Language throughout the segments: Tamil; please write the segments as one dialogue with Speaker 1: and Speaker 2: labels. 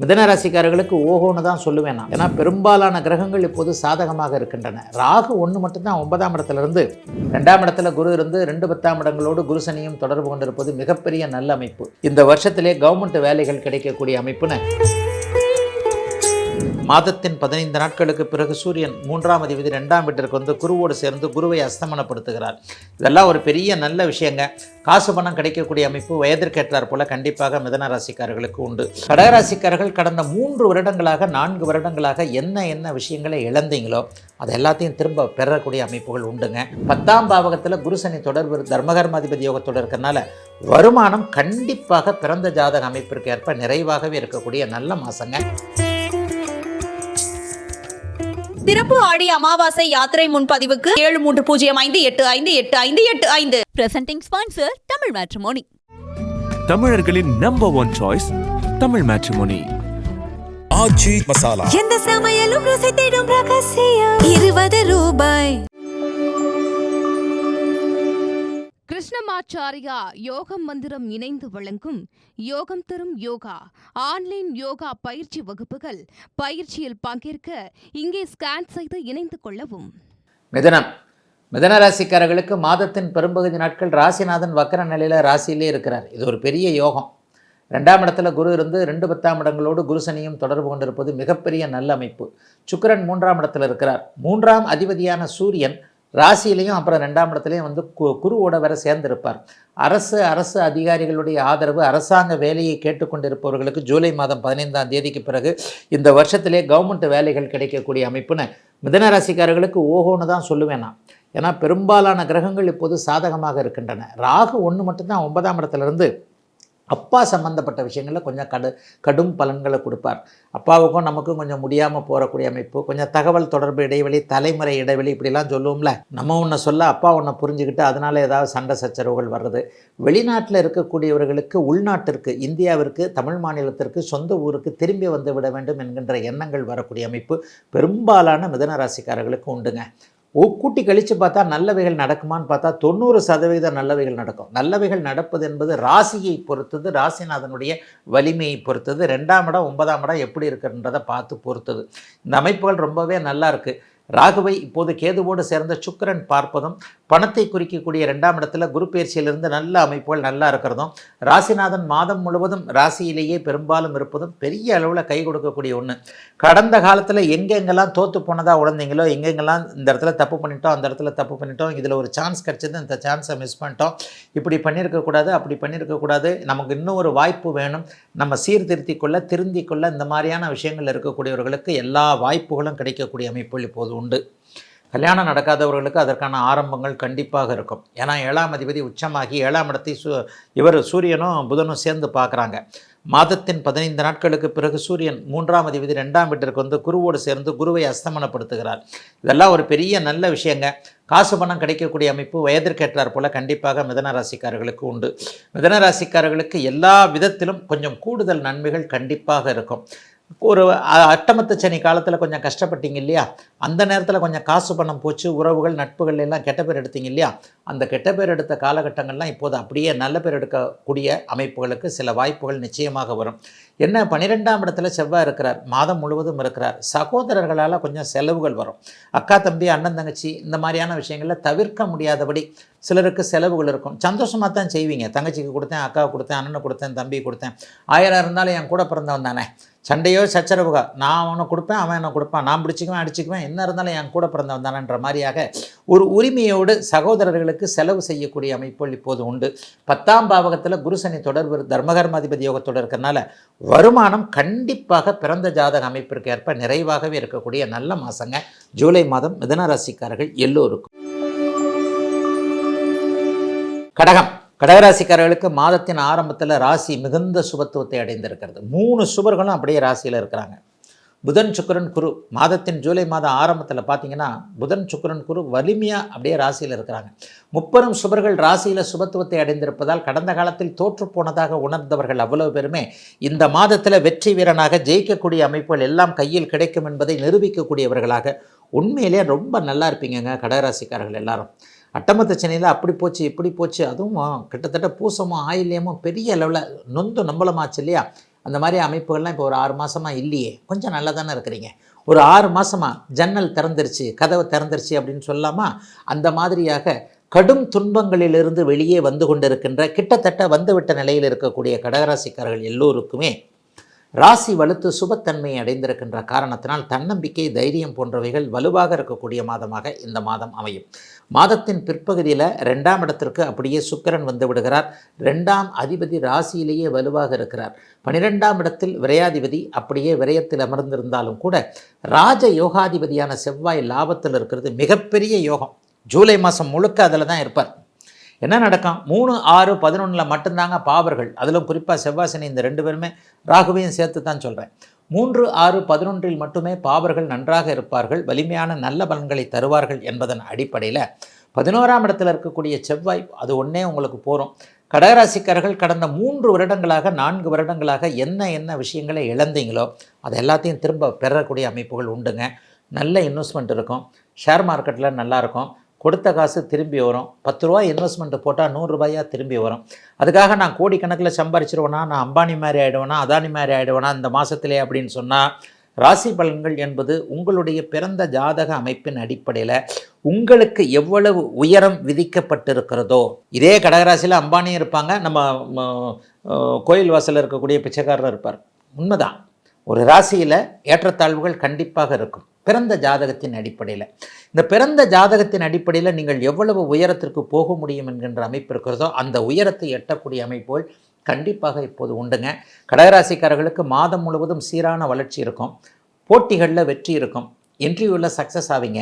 Speaker 1: மிதன ராசிக்காரர்களுக்கு ஓஹோன்னு தான் சொல்லுவேன் நான். ஏன்னா பெரும்பாலான கிரகங்கள் இப்போது சாதகமாக இருக்கின்றன. ராகு ஒன்று மட்டும்தான் 9ஆம் இடத்துல இருந்து 2ஆம் இடத்துல குரு இருந்து 2 10ஆம் இடங்களோடு குரு சனியும் தொடர்பு கொண்டிருப்பது மிகப்பெரிய நல்ல அமைப்பு. இந்த வருஷத்திலே கவர்மெண்ட் வேலைகள் கிடைக்கக்கூடிய அமைப்புன்னு மாதத்தின் 15 நாட்களுக்கு பிறகு சூரியன் 3ஆம் அதிபதி 2ஆம் வீட்டிற்கு வந்து குருவோடு சேர்ந்து குருவை அஸ்தமனப்படுத்துகிறார். இதெல்லாம் ஒரு பெரிய நல்ல விஷயங்க. காசு பணம் கிடைக்கக்கூடிய அமைப்பு வயதிற்கேற்றார் போல கண்டிப்பாக மிதன ராசிக்காரர்களுக்கு உண்டு. கடகராசிக்காரர்கள் கடந்த 3 வருடங்களாக 4 வருடங்களாக என்ன விஷயங்களை இழந்தீங்களோ அது எல்லாத்தையும் திரும்ப பெறக்கூடிய அமைப்புகள் உண்டுங்க. 10ஆம் பாவகத்தில் குரு சனி தொடர்பு தர்மகர்மாதிபதி யோகத்தோடு இருக்கிறனால வருமானம் கண்டிப்பாக பிறந்த ஜாதக அமைப்பிற்கு ஏற்ப நிறைவாகவே இருக்கக்கூடிய நல்ல மாசங்க.
Speaker 2: சிறப்பு ஆடி அமாவாசை யாத்திரை முன்பதிவுக்கு 7305858585.
Speaker 3: Presenting sponsor Tamil Matrimony.
Speaker 4: தமிழர்களின் நம்பர் 1 சாய்ஸ் தமிழ் மேட்ரிமோனி.
Speaker 5: ஆச்சி மசாலா
Speaker 6: எந்த சமையலும் ருசி தேடும் ரகசியம் 20 ரூபாய்.
Speaker 3: கிருஷ்ணமாச்சாரியா யோகம் மந்திரம் இணைந்து வழங்கும் யோகம் தரும் யோகா ஆன்லைன் யோகா பயிற்சி வகுப்புகள். பயிற்சியில் பங்கேற்க இங்கே ஸ்கேன் செய்து இணைந்து கொள்ளவும்.
Speaker 1: மிதன ராசிக்காரர்களுக்கு மாதத்தின் பெரும்பகுதி நாட்கள் ராசிநாதன் வக்கர நிலையில் ராசியிலே இருக்கிறார். இது ஒரு பெரிய யோகம். 2ஆம் இடத்துல குரு இருந்து 2 10ஆம் இடங்களோடு குரு சனியும் தொடர்பு கொண்டிருப்பது மிகப்பெரிய நல்ல அமைப்பு. சுக்கிரன் 3ஆம் இடத்துல இருக்கிறார். 3ஆம் அதிபதியான சூரியன் ராசியிலையும் அப்புறம் 2ஆம் இடத்துலையும் வந்து குருவோட வர சேர்ந்திருப்பார். அரசு அதிகாரிகளுடைய ஆதரவு, அரசாங்க வேலையை கேட்டுக்கொண்டிருப்பவர்களுக்கு ஜூலை மாதம் 15ஆம் தேதிக்கு பிறகு இந்த வருஷத்திலே கவர்மெண்ட் வேலைகள் கிடைக்கக்கூடிய அமைப்புன்னு மிதன ராசிக்காரர்களுக்கு ஓஹோன்னு தான் சொல்லுவேன் நான். ஏன்னா பெரும்பாலான கிரகங்கள் இப்போது சாதகமாக இருக்கின்றன. ராகு ஒன்று மட்டும்தான் 9ஆம் இடத்துல இருந்து அப்பா சம்பந்தப்பட்ட விஷயங்களில் கொஞ்சம் கடும் பலன்களை கொடுப்பார். அப்பாவுக்கும் நமக்கும் கொஞ்சம் முடியாமல் போகக்கூடிய அமைப்பு, கொஞ்சம் தகவல் தொடர்பு இடைவெளி, தலைமுறை இடைவெளி இப்படிலாம் சொல்லுவோம்ல. நம்ம ஒன்று சொல்ல அப்பா ஒன்றை புரிஞ்சுக்கிட்டு அதனால் ஏதாவது சண்டை சச்சரவுகள் வர்றது. வெளிநாட்டில் இருக்கக்கூடியவர்களுக்கு உள்நாட்டிற்கு, இந்தியாவிற்கு, தமிழ் மாநிலத்திற்கு, சொந்த ஊருக்கு திரும்பி வந்து விட வேண்டும் என்கின்ற எண்ணங்கள் வரக்கூடிய அமைப்பு பெரும்பாலான மிதன ராசிக்காரர்களுக்கு உண்டுங்க. கூட்டி கழித்து பார்த்தா நல்லவைகள் நடக்குமான்னு பார்த்தா 90% நல்லவைகள் நடக்கும். நல்லவைகள் நடப்பது என்பது ராசியை பொறுத்தது, ராசிநாதனுடைய வலிமையை பொறுத்தது, 2ஆம் இடம் 9ஆம் இடம் எப்படி இருக்குன்றதை பார்த்து பொறுத்தது. இந்த அமைப்புகள் ரொம்பவே நல்லா இருக்குது. ராகுவை இப்போது கேதுவோடு சேர்ந்த சுக்கிரன் பார்ப்பதும், பணத்தை குறிக்கக்கூடிய 2ஆம் இடத்துல குரு பயிற்சியிலிருந்து நல்ல அமைப்புகள் நல்லா இருக்கிறதும், ராசிநாதன் மாதம் முழுவதும் ராசியிலேயே பெரும்பாலும் இருப்பதும் பெரிய அளவில் கை கொடுக்கக்கூடிய ஒன்று. கடந்த காலத்தில் எங்கெங்கெல்லாம் தோற்று போனதாக உணர்ந்தீங்களோ, எங்கெங்கெல்லாம் இந்த இடத்துல தப்பு பண்ணிட்டோம், அந்த இடத்துல தப்பு பண்ணிட்டோம், இதில் ஒரு சான்ஸ் கிடச்சிது, இந்த சான்ஸை மிஸ் பண்ணிட்டோம், இப்படி பண்ணியிருக்கக்கூடாது, அப்படி பண்ணியிருக்கக்கூடாது, நமக்கு இன்னும் ஒரு வாய்ப்பு வேணும், நம்ம சீர்திருத்திக் கொள்ள, திருந்திக் கொள்ள, இந்த மாதிரியான விஷயங்கள் இருக்கக்கூடியவர்களுக்கு எல்லா வாய்ப்புகளும் கிடைக்கக்கூடிய அமைப்புகள் இப்போது உண்டு. கல்யாணம் நடக்காதவர்களுக்கு அதற்கான ஆரம்பங்கள் கண்டிப்பாக இருக்கும். ஏன்னா 7ஆம் அதிபதி உச்சமாகி 7ஆம் இடத்தை இவர் சூரியனும் புதனும் சேர்ந்து பார்க்குறாங்க. மாதத்தின் 15 நாட்களுக்கு பிறகு சூரியன் 3ஆம் அதிபதி 2ஆம் வீட்டிற்கு வந்து குருவோடு சேர்ந்து குருவை அஸ்தமனப்படுத்துகிறார். இதெல்லாம் ஒரு பெரிய நல்ல விஷயங்க. காசு பணம் கிடைக்கக்கூடிய அமைப்பு வயதிற்கேற்றார் போல கண்டிப்பாக மிதன ராசிக்காரர்களுக்கு உண்டு. மிதன ராசிக்காரர்களுக்கு எல்லா விதத்திலும் கொஞ்சம் கூடுதல் நன்மைகள் கண்டிப்பாக இருக்கும். ஒரு அட்டமத்து சனி காலத்தில் கொஞ்சம் கஷ்டப்பட்டீங்க இல்லையா, அந்த நேரத்தில் கொஞ்சம் காசு பணம் போச்சு, உறவுகள் நட்புகள் எல்லாம் கெட்ட பேர் எடுத்தீங்க இல்லையா, அந்த கெட்ட பேர் எடுத்த காலகட்டங்கள்லாம் இப்போது அப்படியே நல்ல பேர் எடுக்கக்கூடிய அமைப்புகளுக்கு சில வாய்ப்புகள் நிச்சயமாக வரும். என்ன 12ஆம் இடத்துல செவ்வாய் இருக்கிறார், மாதம் முழுவதும் இருக்கிறார். சகோதரர்களால் கொஞ்சம் செலவுகள் வரும். அக்கா தம்பி அண்ணன் தங்கச்சி இந்த மாதிரியான விஷயங்களில் தவிர்க்க முடியாதபடி சிலருக்கு செலவுகள் இருக்கும். சந்தோஷமாக தான் செய்வீங்க. தங்கச்சிக்கு கொடுத்தேன், அக்காவுக்கு கொடுத்தேன், அண்ணனுக்கு கொடுத்தேன், தம்பி கொடுத்தேன், 1000 இருந்தாலும் என் கூட பிறந்தவன் தானே, சண்டையோ சச்சரவுகா, நான் அவனை கொடுப்பேன், அவன் என்ன கொடுப்பான், நான் பிடிச்சிக்குவேன் அடிச்சுக்குவேன், என்ன இருந்தாலும் என் கூட பிறந்தவன் தானேன்ற மாதிரியாக ஒரு உரிமையோடு சகோதரர்களுக்கு செலவு செய்யக்கூடிய அமைப்புகள் இப்போது உண்டு. 10ஆம் பாவகத்தில் குரு சனி தொடர்பு தர்மகர்மாதிபதி யோகத்தோடு இருக்கிறனால வருமானம் கண்டிப்பாக பிறந்த ஜாதக அமைப்பிற்கு ஏற்ப நிறைவாகவே இருக்கக்கூடிய நல்ல மாதங்க ஜூலை மாதம் மிதன ராசிக்காரர்கள் எல்லோருக்கும். கடகராசிக்காரர்களுக்கு மாதத்தின் ஆரம்பத்தில் ராசி மிகுந்த சுபத்துவத்தை அடைந்திருக்கிறது. 3 சுபர்களும் அப்படியே ராசியில் இருக்கிறாங்க. புதன் சுக்கிரன் குரு மாதத்தின் ஜூலை மாதம் ஆரம்பத்தில் பார்த்தீங்கன்னா புதன் சுக்கிரன் குரு வலிமையாக அப்படியே ராசியில் இருக்கிறாங்க. 30 சுபர்கள் ராசியில் சுபத்துவத்தை அடைந்திருப்பதால் கடந்த காலத்தில் தோற்று போனதாக உணர்ந்தவர்கள் அவ்வளவு பேருமே இந்த மாதத்தில் வெற்றி வீரனாக ஜெயிக்கக்கூடிய அமைப்புகள் எல்லாம் கையில் கிடைக்கும் என்பதை நிரூபிக்கக்கூடியவர்களாக உண்மையிலே ரொம்ப நல்லா இருப்பீங்கங்க கடகராசிக்காரர்கள் எல்லாரும். அட்டமத்து சென்னையில் அப்படி போச்சு இப்படி போச்சு, அதுவும் கிட்டத்தட்ட பூசமும் ஆயில்யமும் பெரிய அளவில் நொந்து நம்பலமாச்சு இல்லையா, அந்த மாதிரி அமைப்புகள்லாம் இப்போ ஒரு 6 மாதமாக இல்லையே, கொஞ்சம் நல்லா தானே இருக்கிறீங்க. ஒரு 6 மாதமாக ஜன்னல் திறந்துருச்சு, கதவு திறந்துருச்சு அப்படின்னு சொல்லாமா, அந்த மாதிரியாக கடும் துன்பங்களிலிருந்து வெளியே வந்து கொண்டிருக்கின்ற, கிட்டத்தட்ட வந்துவிட்ட நிலையில் இருக்கக்கூடிய கடகராசிக்காரர்கள் எல்லோருக்குமே ராசி வலுத்து சுபத்தன்மையை அடைந்திருக்கின்ற காரணத்தினால் தன்னம்பிக்கை, தைரியம் போன்றவைகள் வலுவாக இருக்கக்கூடிய மாதமாக இந்த மாதம் அமையும். மாதத்தின் பிற்பகுதியில் 2ஆம் இடத்திற்கு அப்படியே சுக்கிரன் வந்து விடுகிறார். 2ஆம் அதிபதி ராசியிலேயே வலுவாக இருக்கிறார். 12ஆம் இடத்தில் விரையாதிபதி அப்படியே விரயத்தில் அமர்ந்திருந்தாலும் கூட ராஜ யோகாதிபதியான செவ்வாய் லாபத்தில் இருக்கிறது மிகப்பெரிய யோகம். ஜூலை மாதம் முழுக்க அதில் தான் இருப்பார். என்ன நடக்கும்? 3, 6, 11 மட்டும்தாங்க பாவர்கள். அதிலும் குறிப்பாக செவ்வாய் சனி இந்த 2 பேருமே, ராகுவையும் சேர்த்து தான் சொல்கிறேன். 3, 6, 11 மட்டுமே பாவர்கள் நன்றாக இருப்பார்கள், வலிமையான நல்ல பலன்களை தருவார்கள் என்பதன் அடிப்படையில் 11ஆம் இடத்தில் இருக்கக்கூடிய செவ்வாய் அது ஒன்றே உங்களுக்கு போகிறோம். கடகராசிக்காரர்கள் கடந்த 3 வருடங்களாக 4 வருடங்களாக என்ன விஷயங்களை இழந்தீங்களோ அது எல்லாத்தையும் திரும்ப பெறக்கூடிய அமைப்புகள் உண்டுங்க. நல்ல இன்வெஸ்ட்மெண்ட் இருக்கும், ஷேர் மார்க்கெட்டில் நல்லாயிருக்கும், கொடுத்த காசு திரும்பி வரும். 10 ரூபா இன்வெஸ்ட்மெண்ட்டு போட்டால் 100 ரூபாயாக திரும்பி வரும். அதுக்காக நான் கோடிக்கணக்கில் சம்பாரிச்சிருவேனா, நான் அம்பானி மாதிரி ஆகிடுவேனா, அதானி மாதிரி ஆகிடுவேனா இந்த மாதத்திலே அப்படின்னு சொன்னால், ராசி பலன்கள் என்பது உங்களுடைய பிறந்த ஜாதக அமைப்பின் அடிப்படையில் உங்களுக்கு எவ்வளவு உயரம் விதிக்கப்பட்டிருக்கிறதோ, இதே கடகராசியில் அம்பானியும் இருப்பாங்க, நம்ம கோயில் வாசலில் இருக்கக்கூடிய பிச்சைக்காரர் இருப்பார். உண்மைதான், ஒரு ராசியில் ஏற்றத்தாழ்வுகள் கண்டிப்பாக இருக்கும் பிறந்த ஜாதகத்தின் அடிப்படையில். இந்த பிறந்த ஜாதகத்தின் அடிப்படையில் நீங்கள் எவ்வளவு உயரத்திற்கு போக முடியும் என்கின்ற அமைப்பு இருக்கிறதோ அந்த உயரத்தை எட்டக்கூடிய அமைப்புகள் கண்டிப்பாக இப்போது உண்டுங்க. கடகராசிக்காரர்களுக்கு மாதம் முழுவதும் சீரான வளர்ச்சி இருக்கும், போட்டிகளில் வெற்றி இருக்கும், இன்டர்வியூவில் சக்ஸஸ் ஆவீங்க,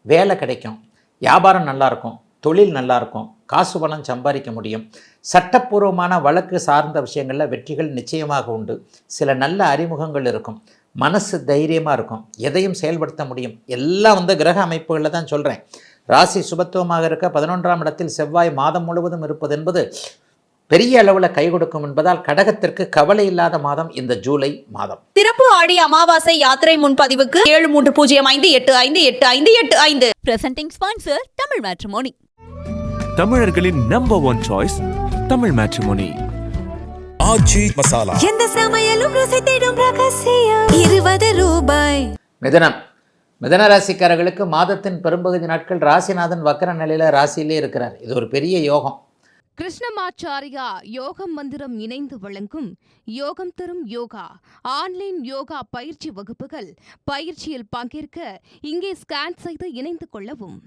Speaker 1: வேலை கிடைக்கும், வியாபாரம் நல்லாயிருக்கும், தொழில் நல்லாயிருக்கும், காசு பணம் சம்பாதிக்க முடியும், சட்டப்பூர்வமான வழக்கு சார்ந்த விஷயங்களில் வெற்றிகள் நிச்சயமாக உண்டு, சில நல்ல அறிமுகங்கள் இருக்கும், மனசு தைரியமாக இருக்கும், எதையும் செயல்படுத்த முடியும். எல்லாம் கிரக அமைப்புகளில் தான் சொல்கிறேன். ராசி சுபத்துவமாக இருக்க 11ஆம் இடத்தில் செவ்வாய் மாதம் முழுவதும் இருப்பது என்பது பெரிய அளவில் கை கொடுக்கும் என்பதால் கடகத்திற்கு கவலை இல்லாத மாதம் இந்த ஜூலை மாதம்.
Speaker 2: சிறப்பு ஆடி அமாவாசை யாத்திரை முன்பதிவுக்கு 7305858585.
Speaker 6: Presenting sponsor Tamil Matrimony.
Speaker 4: தமிழர்களின் நம்பர் 1 சாய்ஸ் தமிழ் மேட்ரிமோனி.
Speaker 5: ஆச்சி மசாலா.
Speaker 6: எந்த சமையலும் ருசி தேடும் ரகசியம் 20 ரூபாய்.
Speaker 1: மிதன ராசிக்காரர்களுக்கு மாதத்தின் பெரும்பகுதி நாட்கள் ராசிநாதன் வக்கர நிலையில் ராசியிலே இருக்கிறார். இது ஒரு பெரிய யோகம்.
Speaker 3: கிருஷ்ணமாச்சாரியா யோகம் மந்திரம் இணைந்து வழங்கும் யோகம் தரும் யோகா ஆன்லைன் யோகா பயிற்சி வகுப்புகள். பயிற்சியில் பங்கேற்க இங்கே ஸ்கேன் செய்து இணைந்து கொள்ளவும்.